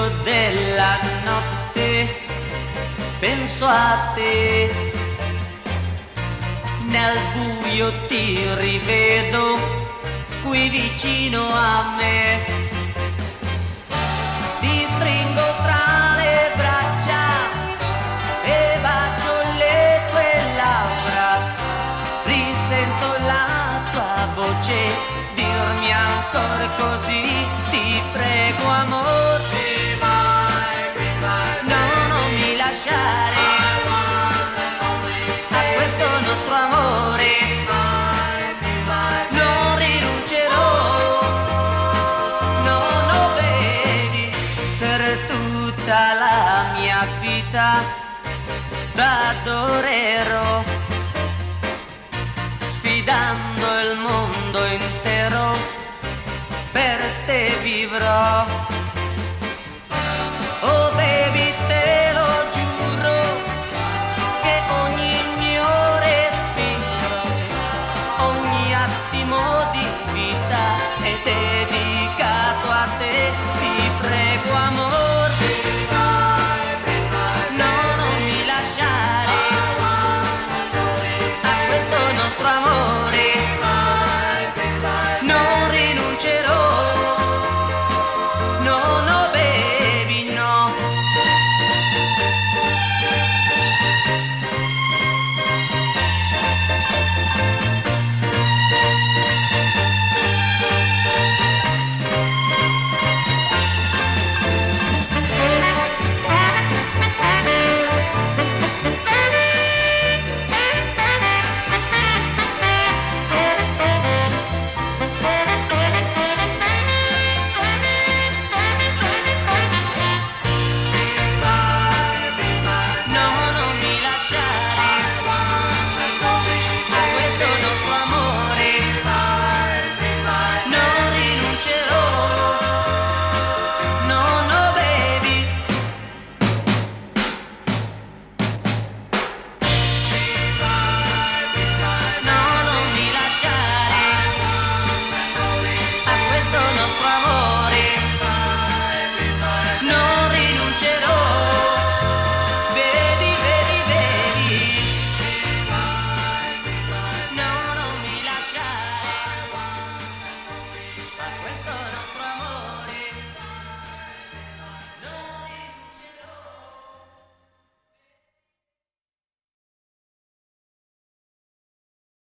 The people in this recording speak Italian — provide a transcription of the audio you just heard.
buio della notte penso a te, nel buio ti rivedo qui vicino a me, ti stringo tra le braccia e bacio le tue labbra, risento la tua voce dirmi ancora così, ti prego amor, no, non mi lasciare a questo nostro amore.